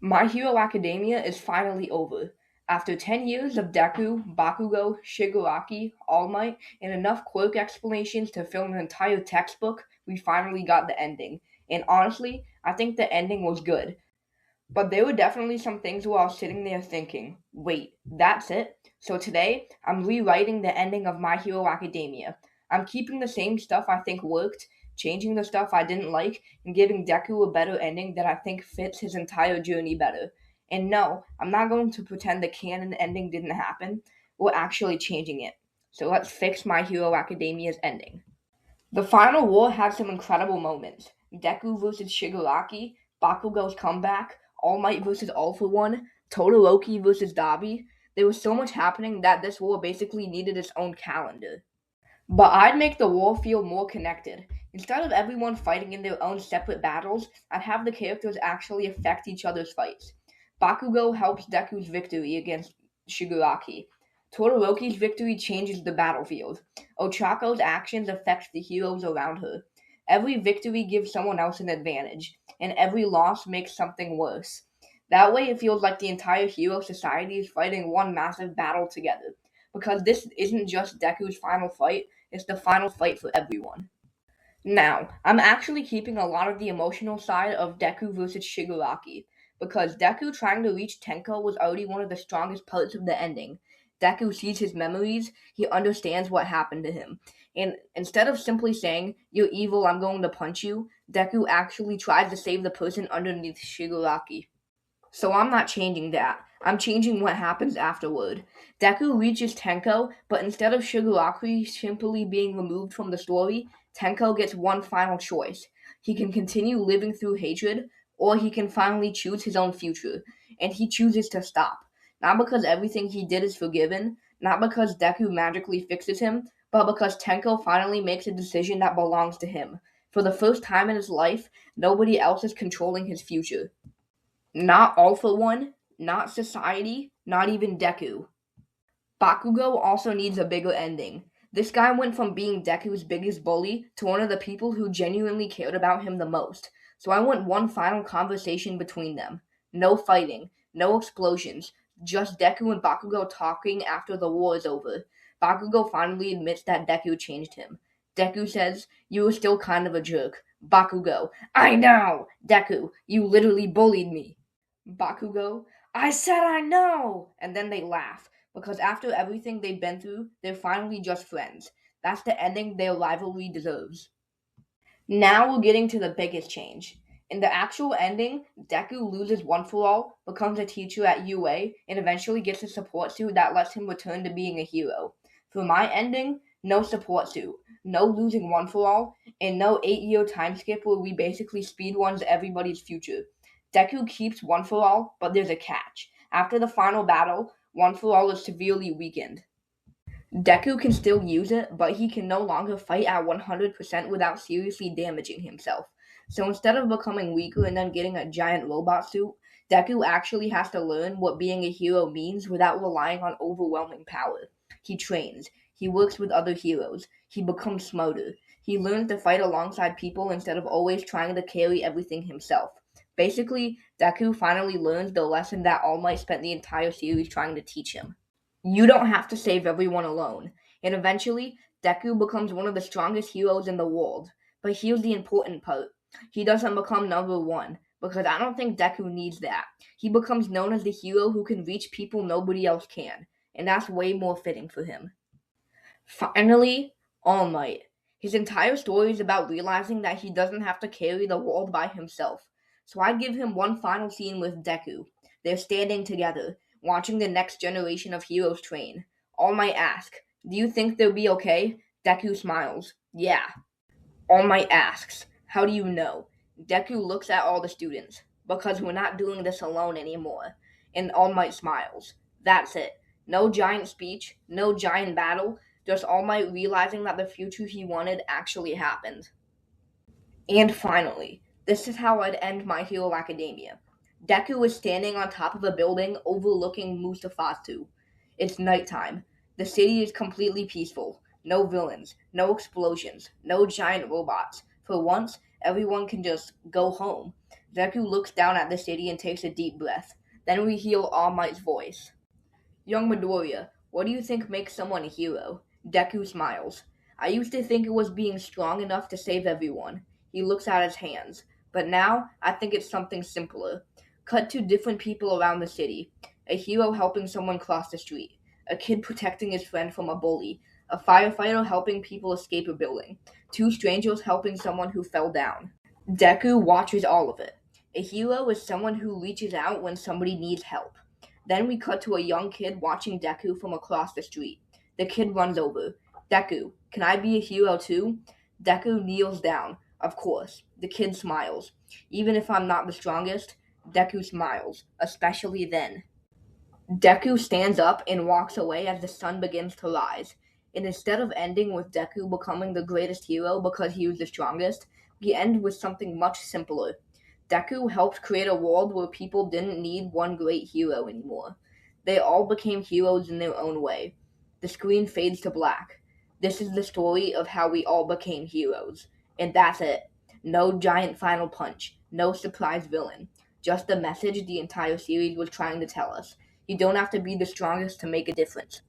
My Hero Academia is finally over. After 10 years of Deku, Bakugo, Shigaraki, All Might, and enough quirk explanations to fill an entire textbook, we finally got the ending. And honestly, I think the ending was good. But there were definitely some things where I was sitting there thinking, wait, that's it? So today, I'm rewriting the ending of My Hero Academia. I'm keeping the same stuff I think worked, changing the stuff I didn't like, and giving Deku a better ending that I think fits his entire journey better. And no, I'm not going to pretend the canon ending didn't happen. We're actually changing it. So let's fix My Hero Academia's ending. The final war had some incredible moments. Deku versus Shigaraki, Bakugo's comeback, All Might versus All for One, Todoroki versus Dabi. There was so much happening that this war basically needed its own calendar. But I'd make the war feel more connected. Instead of everyone fighting in their own separate battles, I'd have the characters actually affect each other's fights. Bakugo helps Deku's victory against Shigaraki. Todoroki's victory changes the battlefield. Ochako's actions affect the heroes around her. Every victory gives someone else an advantage, and every loss makes something worse. That way, it feels like the entire hero society is fighting one massive battle together. Because this isn't just Deku's final fight, it's the final fight for everyone. Now, I'm actually keeping a lot of the emotional side of Deku versus Shigaraki, because Deku trying to reach Tenko was already one of the strongest parts of the ending. Deku sees his memories, he understands what happened to him, and instead of simply saying, "You're evil, I'm going to punch you," Deku actually tries to save the person underneath Shigaraki. So I'm not changing that. I'm changing what happens afterward. Deku reaches Tenko, but instead of Shigaraki simply being removed from the story, Tenko gets one final choice. He can continue living through hatred, or he can finally choose his own future. And he chooses to stop. Not because everything he did is forgiven, not because Deku magically fixes him, but because Tenko finally makes a decision that belongs to him. For the first time in his life, nobody else is controlling his future. Not All for One, not society, not even Deku. Bakugo also needs a bigger ending. This guy went from being Deku's biggest bully to one of the people who genuinely cared about him the most. So I want one final conversation between them. No fighting, no explosions, just Deku and Bakugo talking after the war is over. Bakugo finally admits that Deku changed him. Deku says, "You were still kind of a jerk." Bakugo, "I know! Deku, you literally bullied me." Bakugo, "I said I know!" And then they laugh, because after everything they've been through, they're finally just friends. That's the ending their rivalry deserves. Now we're getting to the biggest change. In the actual ending, Deku loses One For All, becomes a teacher at UA, and eventually gets a support suit that lets him return to being a hero. For my ending, no support suit, no losing One For All, and no 8-year time skip where we basically speedruns everybody's future. Deku keeps One For All, but there's a catch. After the final battle, One For All is severely weakened. Deku can still use it, but he can no longer fight at 100% without seriously damaging himself. So instead of becoming weaker and then getting a giant robot suit, Deku actually has to learn what being a hero means without relying on overwhelming power. He trains, he works with other heroes, he becomes smarter. He learns to fight alongside people instead of always trying to carry everything himself. Basically, Deku finally learns the lesson that All Might spent the entire series trying to teach him. You don't have to save everyone alone. And eventually, Deku becomes one of the strongest heroes in the world. But here's the important part. He doesn't become number one, because I don't think Deku needs that. He becomes known as the hero who can reach people nobody else can. And that's way more fitting for him. Finally, All Might. His entire story is about realizing that he doesn't have to carry the world by himself. So I give him one final scene with Deku. They're standing together, watching the next generation of heroes train. All Might asks, "Do you think they'll be okay?" Deku smiles. "Yeah." All Might asks, "How do you know?" Deku looks at all the students. "Because we're not doing this alone anymore." And All Might smiles. That's it. No giant speech, no giant battle, just All Might realizing that the future he wanted actually happened. And finally, this is how I'd end My Hero Academia. Deku is standing on top of a building overlooking Mustafatu. It's nighttime. The city is completely peaceful. No villains, no explosions, no giant robots. For once, everyone can just go home. Deku looks down at the city and takes a deep breath. Then we hear All Might's voice. Young Midoriya, what do you think makes someone a hero? Deku smiles. I used to think it was being strong enough to save everyone. He looks at his hands. But now, I think it's something simpler. Cut to different people around the city. A hero helping someone cross the street. A kid protecting his friend from a bully. A firefighter helping people escape a building. Two strangers helping someone who fell down. Deku watches all of it. A hero is someone who reaches out when somebody needs help. Then we cut to a young kid watching Deku from across the street. The kid runs over. Deku, can I be a hero too? Deku kneels down. Of course. The kid smiles. Even if I'm not the strongest, Deku smiles, especially then. Deku stands up and walks away as the sun begins to rise. And instead of ending with Deku becoming the greatest hero because he was the strongest, we end with something much simpler. Deku helped create a world where people didn't need one great hero anymore. They all became heroes in their own way. The screen fades to black. This is the story of how we all became heroes. And that's it. No giant final punch. No surprise villain. Just the message the entire series was trying to tell us. You don't have to be the strongest to make a difference.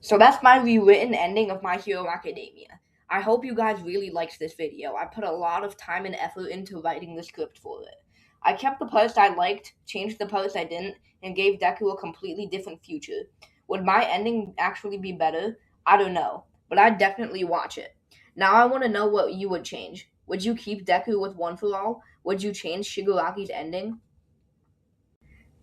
So that's my rewritten ending of My Hero Academia. I hope you guys really liked this video. I put a lot of time and effort into writing the script for it. I kept the parts I liked, changed the parts I didn't, and gave Deku a completely different future. Would my ending actually be better? I don't know, but I'd definitely watch it. Now I want to know what you would change. Would you keep Deku with One For All? Would you change Shigaraki's ending?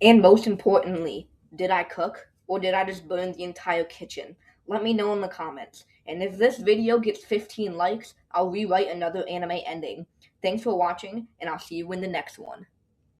And most importantly, did I cook? Or did I just burn the entire kitchen? Let me know in the comments. And if this video gets 15 likes, I'll rewrite another anime ending. Thanks for watching, and I'll see you in the next one.